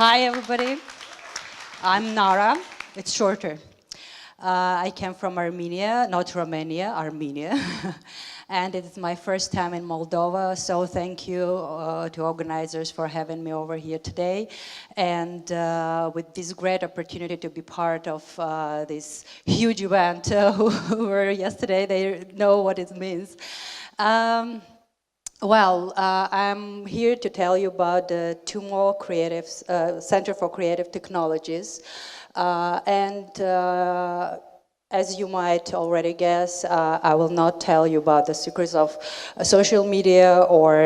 Hi, everybody. I'm Nara. It's shorter. I came from Armenia, not Romania, Armenia. And it's my first time in Moldova, so thank you to organizers for having me over here today. And with this great opportunity to be part of this huge event, who were yesterday, they know what it means. I'm here to tell you about the TUMOrrow Center for Creative Technologies. As you might already guess, I will not tell you about the secrets of social media or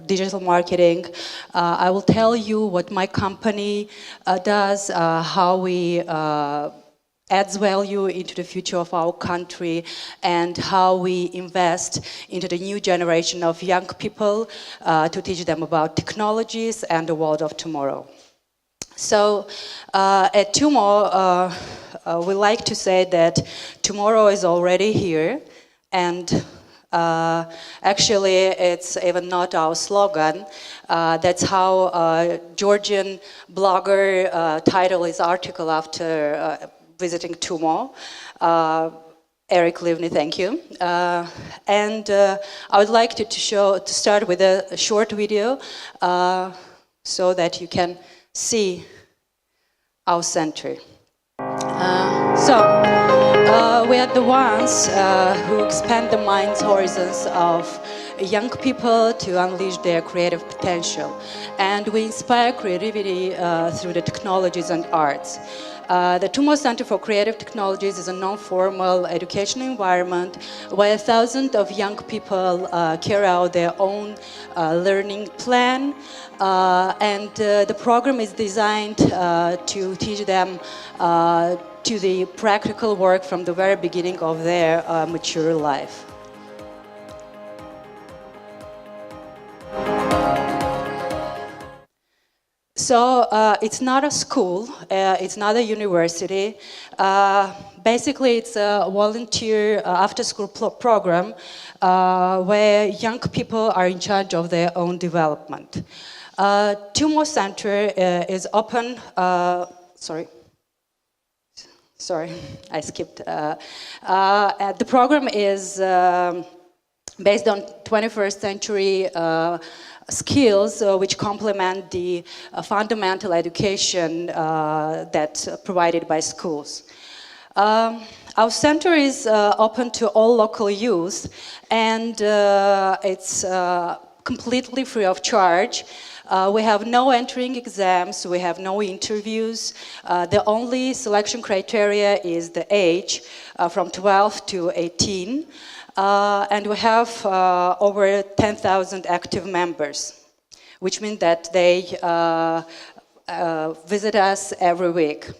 digital marketing. I will tell you what my company does, how we adds value into the future of our country, and how we invest into the new generation of young people to teach them about technologies and the world of tomorrow. So at TUMOrrow, we like to say that tomorrow is already here, and actually it's even not our slogan. That's how Georgian blogger titled his article after visiting TUMOrrow. Eric Livni, thank you. I would like to start with a short video so that you can see our center. We are the ones who expand the mind's horizons of young people to unleash their creative potential. And we inspire creativity through the technologies and arts. The TUMOrrow Center for Creative Technologies is a non-formal educational environment where thousands of young people carry out their own learning plan. The program is designed to teach them to the practical work from the very beginning of their mature life. So it's not a school, it's not a university. Basically, it's a volunteer after-school program where young people are in charge of their own development. TUMOrrow Center is open. Sorry, I skipped. The program is based on 21st century skills which complement the fundamental education that's provided by schools. Our center is open to all local youth, and it's completely free of charge. We have no entering exams, we have no interviews. The only selection criteria is the age, from 12 to 18. And we have over 10,000 active members, which means that they visit us every week.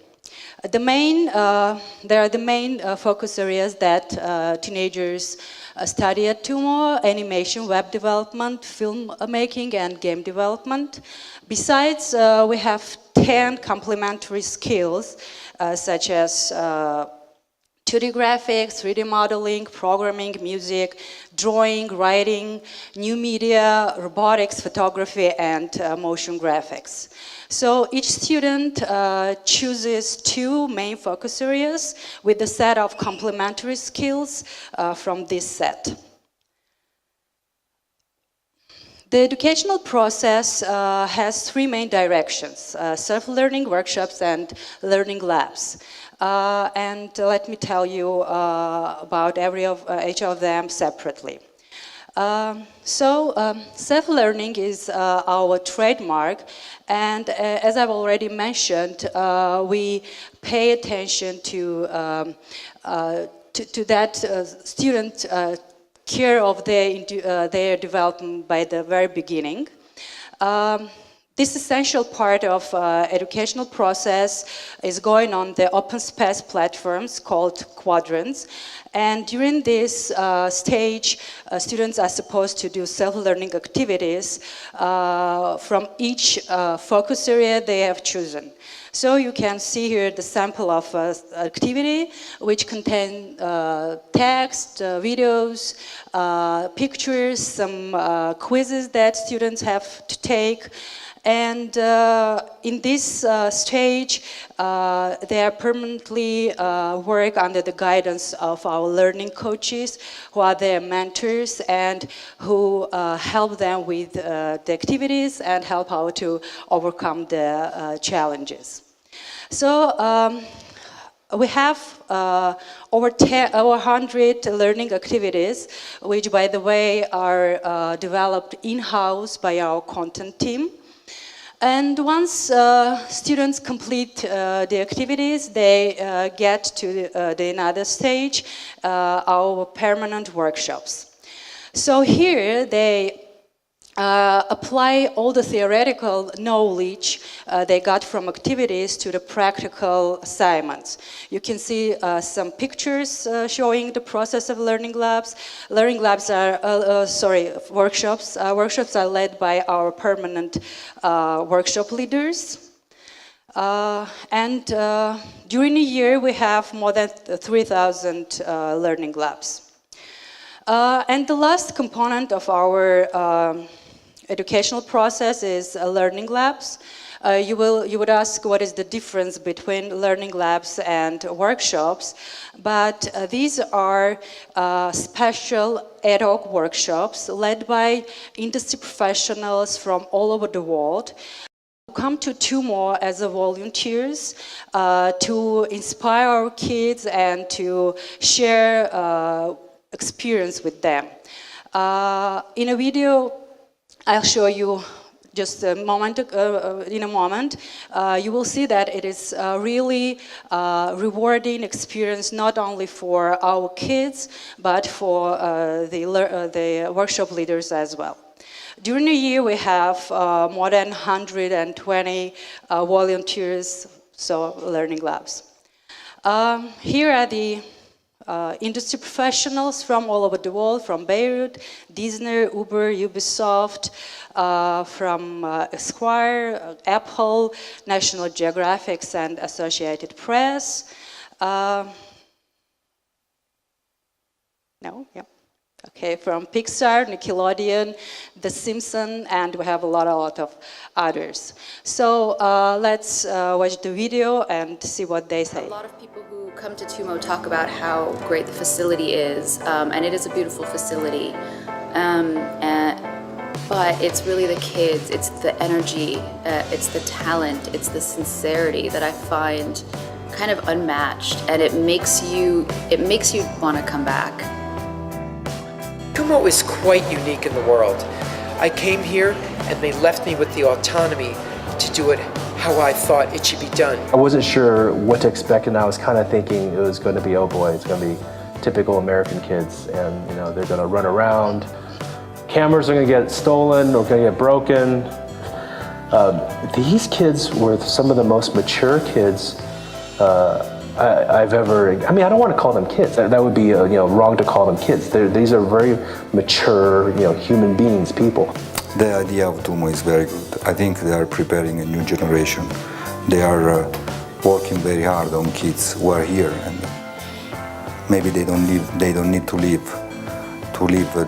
There are the main focus areas that teenagers study at TUMOrrow: animation, web development, film making, and game development. Besides, we have 10 complementary skills, such as 2D graphics, 3D modeling, programming, music, drawing, writing, new media, robotics, photography, and motion graphics. So each student chooses 2 main focus areas with a set of complementary skills from this set. The educational process has 3 main directions: self-learning workshops and learning labs. And let me tell you about each of them separately. Self-learning is our trademark, and as I've already mentioned, we pay attention to that student care of their development by the very beginning. This essential part of educational process is going on the open space platforms called quadrants. And during this stage, students are supposed to do self-learning activities from each focus area they have chosen. So you can see here the sample of activity, which contain text, videos, pictures, some quizzes that students have to take. And in this stage, they are permanently work under the guidance of our learning coaches, who are their mentors and who help them with the activities and help how to overcome the challenges. So we have over 100 learning activities, which, by the way, are developed in-house by our content team. And once students complete the activities, they get to the another stage, our permanent workshops. So here they apply all the theoretical knowledge they got from activities to the practical assignments. You can see some pictures showing the process of learning labs. Learning labs are, workshops. Workshops are led by our permanent workshop leaders. And during a year, we have more than 3,000 learning labs. And the last component of our educational process is learning labs. You would ask what is the difference between learning labs and workshops, but these are special ad hoc workshops led by industry professionals from all over the world who come to TUMOrrow as volunteers to inspire our kids and to share experience with them. In a video I'll show you just a moment, in a moment, you will see that it is a really rewarding experience, not only for our kids, but for the workshop leaders as well. During the year, we have more than 120 volunteers, so learning labs. Here are the industry professionals from all over the world, from Beirut, Disney, Uber, Ubisoft, from Esquire, Apple, National Geographic, and Associated Press. No? Yeah. Okay, from Pixar, Nickelodeon, The Simpsons, and we have a lot of others. So let's watch the video and see what they say. A lot of people who come to TUMOrrow talk about how great the facility is, and it is a beautiful facility. But it's really the kids, it's the energy, it's the talent, it's the sincerity that I find kind of unmatched, and it makes you want to come back. TUMOrrow is quite unique in the world. I came here and they left me with the autonomy to do it how I thought it should be done. I wasn't sure what to expect, and I was kind of thinking it was going to be, oh boy, it's going to be typical American kids, and you know, they're going to run around. Cameras are going to get stolen or going to get broken. These kids were some of the most mature kids I've ever, I mean, I don't want to call them kids. That would be wrong to call them kids. These are very mature, human beings, people. The idea of TUMOrrow is very good. I think they are preparing a new generation. They are working very hard on kids who are here, and maybe they don't need to leave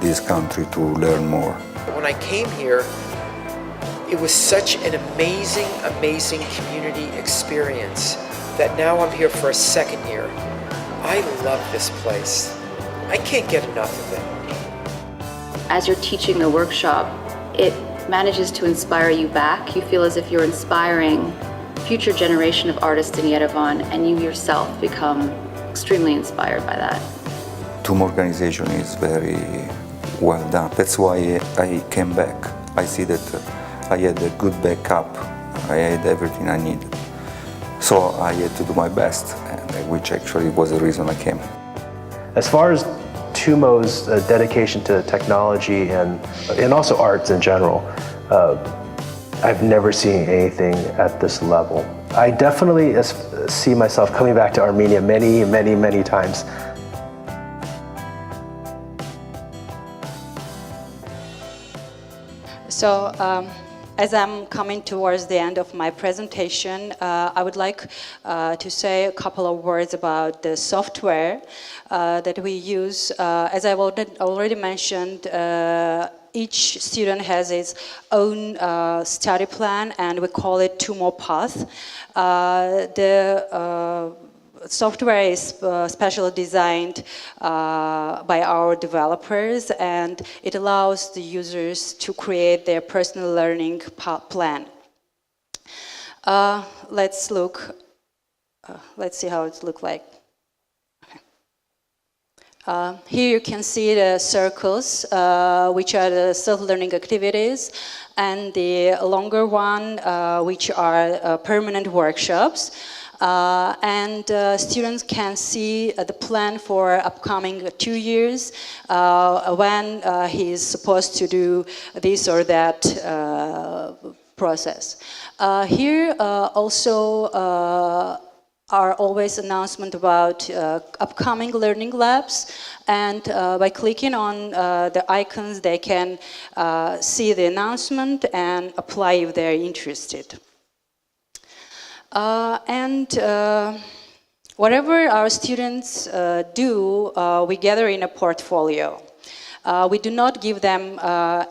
this country to learn more. When I came here, it was such an amazing community experience that now I'm here for a second year. I love this place. I can't get enough of it. As you're teaching the workshop, it manages to inspire you back. You feel as if you're inspiring future generation of artists in Yerevan, and you yourself become extremely inspired by that. TUMOrrow organization is very well done. That's why I came back. I see that I had a good backup. I had everything I needed. So I had to do my best, which actually was the reason I came. As far as TUMOrrow's dedication to technology and also arts in general, I've never seen anything at this level. I definitely see myself coming back to Armenia many times. So as I'm coming towards the end of my presentation, I would like to say a couple of words about the software that we use. As I've already mentioned, each student has its own study plan, and we call it TUMOrrow path. The software is specially designed by our developers, and it allows the users to create their personal learning plan. Let's see how it looks like. Here you can see the circles, which are the self-learning activities, and the longer one, which are permanent workshops. Students can see the plan for upcoming 2 years, when he is supposed to do this or that process. Here also are always announcements about upcoming learning labs, and by clicking on the icons they can see the announcement and apply if they're interested. Whatever our students do, we gather in a portfolio. We do not give them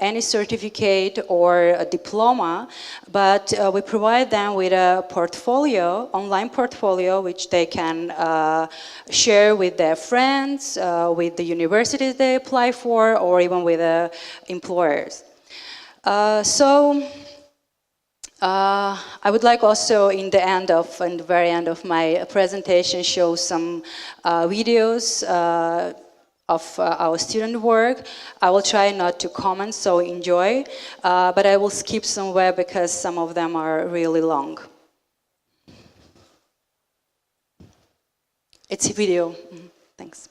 any certificate or a diploma, but we provide them with a portfolio, online portfolio, which they can share with their friends, with the universities they apply for, or even with employers. I would like also in the very end of my presentation show some videos of our student work. I will try not to comment, so enjoy, but I will skip somewhere because some of them are really long. It's a video. Thanks.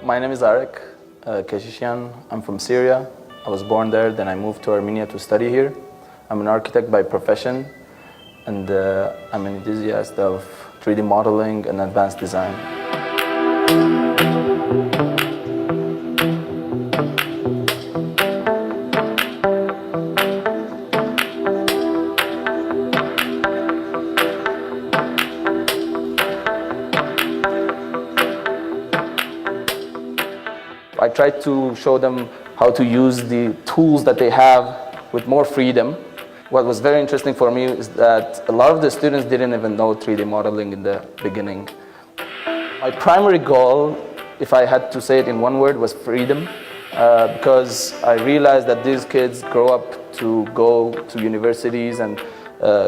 My name is Arek Keshishian. I'm from Syria. I was born there, then I moved to Armenia to study here. I'm an architect by profession, and I'm an enthusiast of 3D modeling and advanced design. I tried to show them how to use the tools that they have with more freedom. What was very interesting for me is that a lot of the students didn't even know 3D modeling in the beginning. My primary goal, if I had to say it in one word, was freedom, because I realized that these kids grow up to go to universities and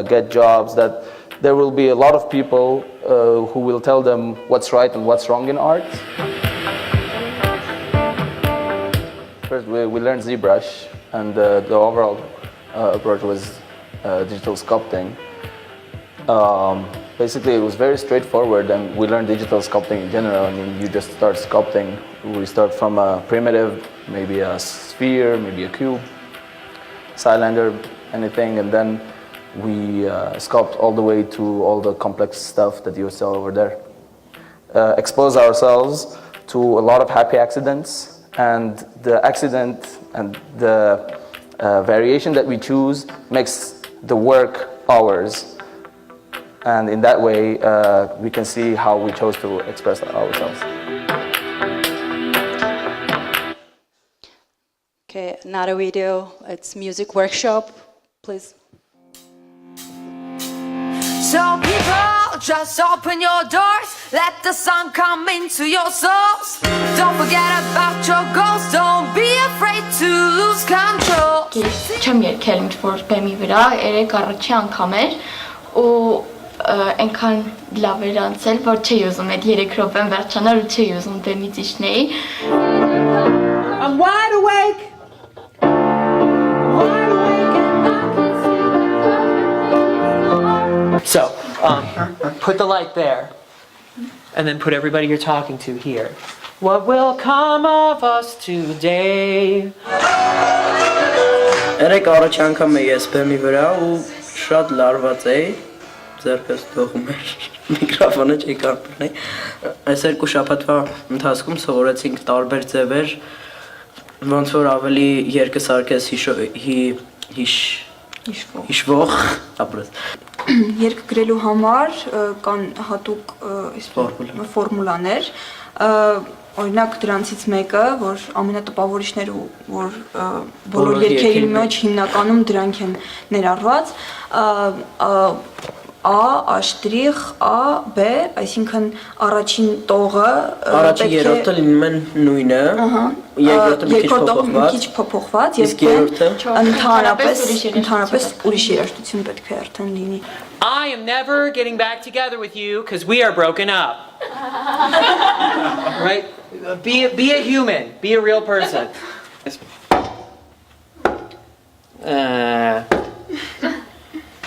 get jobs, that there will be a lot of people who will tell them what's right and what's wrong in art. First, we learned ZBrush, and the overall approach was digital sculpting. Basically, it was very straightforward, and we learned digital sculpting in general. I mean, you just start sculpting. We start from a primitive, maybe a sphere, maybe a cube, cylinder, anything, and then we sculpt all the way to all the complex stuff that you saw over there. Expose ourselves to a lot of happy accidents, and the accident and the variation that we choose makes the work ours. And in that way, we can see how we chose to express ourselves. Okay, another video. It's music workshop, please. So people, just open your doors, let the sun come into your souls. Don't forget about your goals, don't be afraid to lose control. Չեմ եկել ինչ-որ բեմի վրա, երեք առաջի անգամ էր ու այնքան լավ էր անցել, որ չէի ուզում այդ 3 րոպեն վերջանար ու չէի ուզում բեմից իջնեի։ I'm wide awake. Wide awake and I can see the perfect. So, put the light there, and then put everybody you're talking to here. What will come of us today? Երեք առաջ անգամ էի ես բեմի վրա ու շատ լարված էի, ձեռքս դողում էր, միկրոֆոնը չի կարողանայի։ Այս երկու շաբաթվա ընթացքում սովորեցինք տարբեր ձևեր, ոնց որ ավելի երկսարկես հիշվող ապրես։ Երկ գրելու համար կան հատուկ ֆորմուլաներ, օրինակ դրանցից մեկը, որ ամենատպավորիչներ ու որ բոլոր երգերի մեջ հիմնականում դրանք են ներառված, A, Աշտրիխ, A, B, այսինքն առաջին տողը առաջին երրորդը լինում են նույնը, երկրորդը մի քիչ փոփոխված, իսկ երրորդը ընդհանրապես ուրիշ երաժշտություն պետք է արդեն լինի։ I am never getting back together with you because we are broken up. Right? Be a human. Be a real person.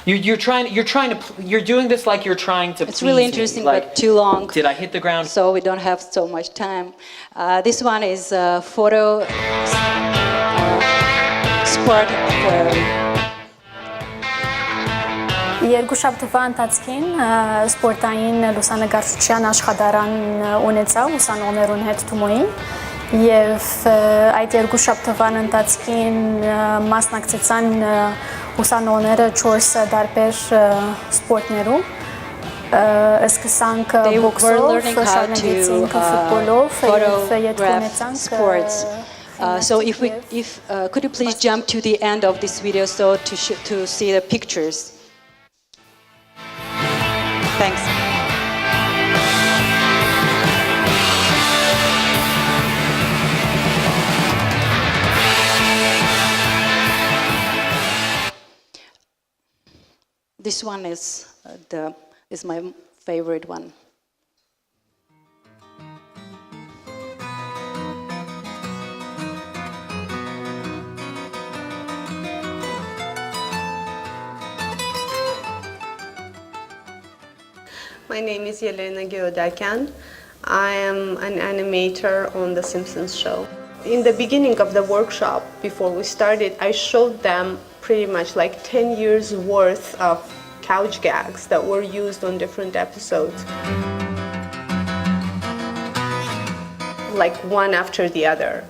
You're doing this like you're trying to. It's really interesting, like, but too long. Did I hit the ground? So we don't have so much time. This one is photo sport. Երկու շաբթվա ընթացքին սպորտային լուսանկարչության աշխատարան ունեցա ուսանողներուն հետ Թումոյին եւ այդ երկու շաբթվան ընթացքին մասնակցեցան ուսանողները 4 տարբեր սպորտներու սկսանք բոքսով, շարունակեցինք ֆուտբոլով եւ յետքունեցանք sports. So could you please jump to the end of this video so to see the pictures? Thanks. This one is my favorite one. My name is Yelena Geodakian. I am an animator on The Simpsons show. In the beginning of the workshop, before we started, I showed them pretty much like 10 years worth of couch gags that were used on different episodes. Like one after the other.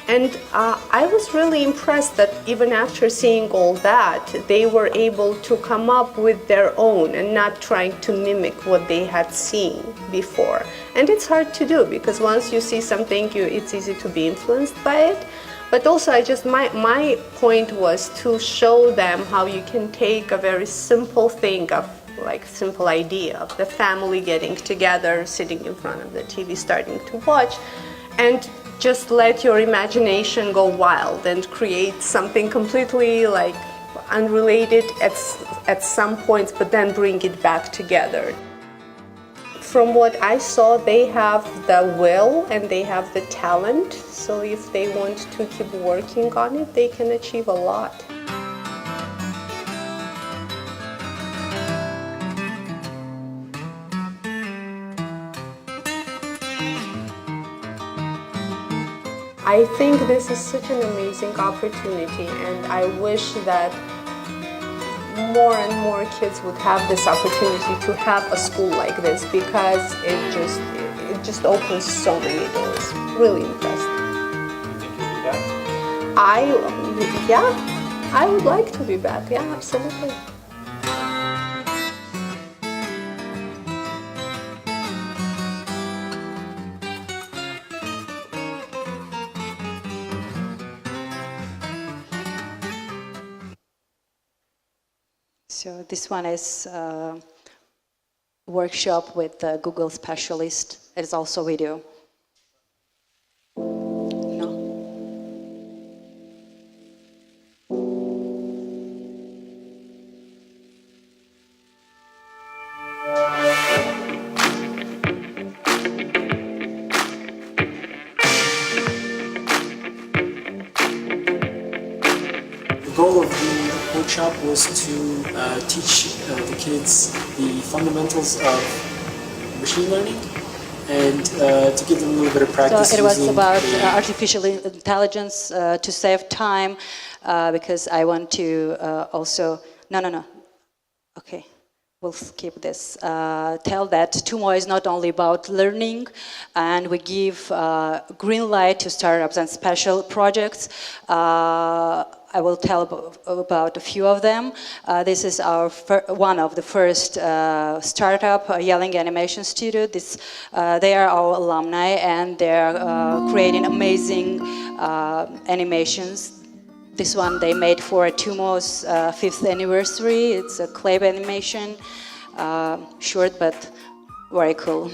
And I was really impressed that even after seeing all that, they were able to come up with their own and not trying to mimic what they had seen before. And it's hard to do because once you see something, it's easy to be influenced by it. But also my point was to show them how you can take a very simple thing of like simple idea of the family getting together, sitting in front of the TV, starting to watch, and just let your imagination go wild and create something completely like unrelated at some points, but then bring it back together. From what I saw, they have the will and they have the talent. So if they want to keep working on it, they can achieve a lot. I think this is such an amazing opportunity, and I wish that more and more kids would have this opportunity to have a school like this because it just opens so many doors. Really impressed. I would like to be back. Yeah, absolutely. So this one is a workshop with a Google specialist. It's also video. No. goal of the workshop was to teach the kids the fundamentals of machine learning and to give them a little bit of practice. So it was about artificial intelligence to save time because I want to also... No. Okay. We'll skip this. Tell that TUMOrrow is not only about learning, and we give green light to startups and special projects. I will tell about a few of them. This is our one of the first startup, Yelling Animation Studio. They are our alumni, and they are creating amazing animations. This one they made for TUMOrrow's 5th anniversary. It's a clay animation, short but very cool.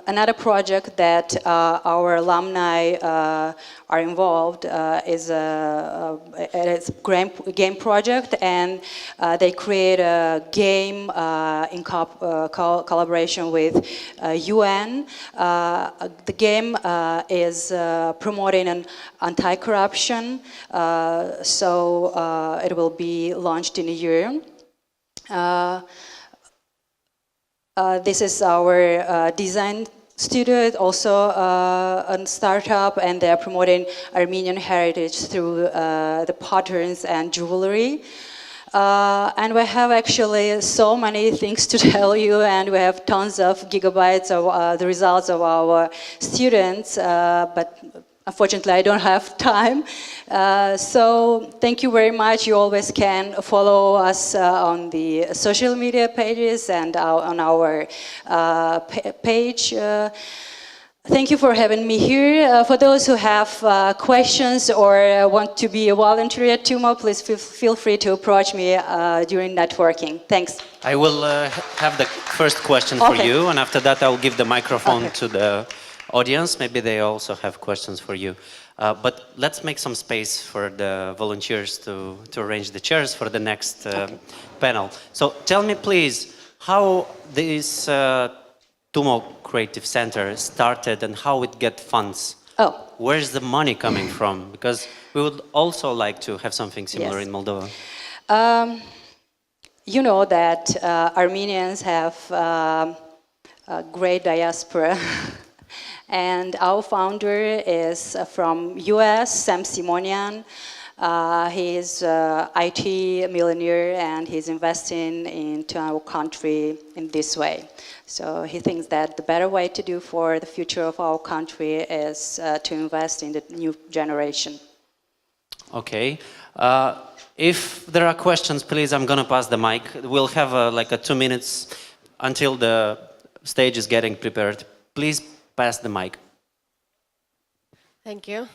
Another project that our alumni are involved is a game project, and they create a game in collaboration with UN. The game is promoting an anti-corruption, so it will be launched in a year. This is our design studio, also a startup, and they are promoting Armenian heritage through the patterns and jewelry. And we have actually so many things to tell you, and we have tons of gigabytes of the results of our students, but unfortunately, I don't have time. So thank you very much. You always can follow us on the social media pages and on our page. Thank you for having me here. For those who have questions or want to be a volunteer at TUMOrrow, please feel free to approach me during networking. Thanks. I will have the first question for you, and after that I'll give the microphone to the audience. Maybe they also have questions for you. But let's make some space for the volunteers to arrange the chairs for the next panel. So tell me, please, how this TUMOrrow Creative Center started and how it get funds. Where's the money coming from? Because we would also like to have something similar in Moldova. You know that Armenians have a great diaspora. And our founder is from US, Sam Simonian. He is an IT millionaire, and he's investing into our country in this way. So he thinks that the better way to do for the future of our country is to invest in the new generation. Okay. If there are questions, please, I'm going to pass the mic. We'll have like 2 minutes until the stage is getting prepared. Please pass the mic. Thank you.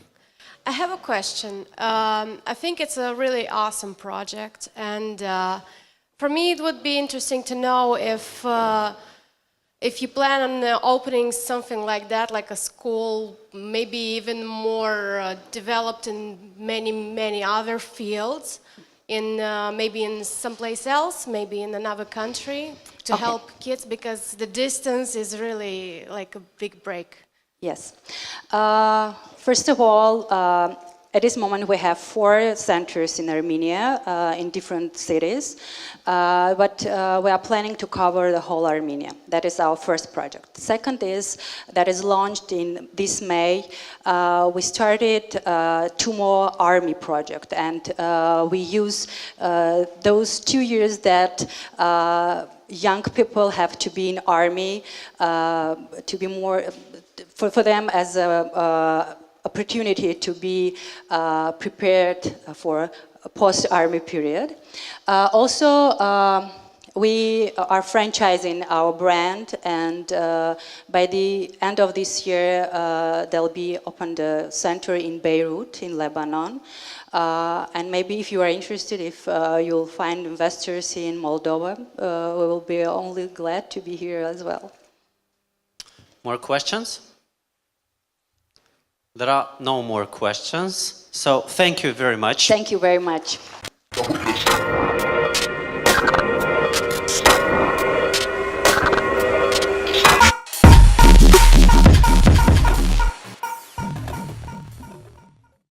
I have a question. I think it's a really awesome project, and for me it would be interesting to know if you plan on opening something like that, like a school, maybe even more developed in many other fields, maybe in someplace else, maybe in another country, to help kids, because the distance is really like a big break. Yes. First of all, at this moment we have 4 centers in Armenia, in different cities, but we are planning to cover the whole Armenia. That is our first project. Second is, that is launched in this May, we started TUMOrrow Army project, and we use those 2 years that young people have to be in army to be more, for them as a opportunity to be prepared for a post-army period. Also, we are franchising our brand, and by the end of this year, there'll be opened a center in Beirut, in Lebanon. And maybe if you are interested, if you'll find investors in Moldova, we will be only glad to be here as well. More questions? There are no more questions. So thank you very much. Thank you very much.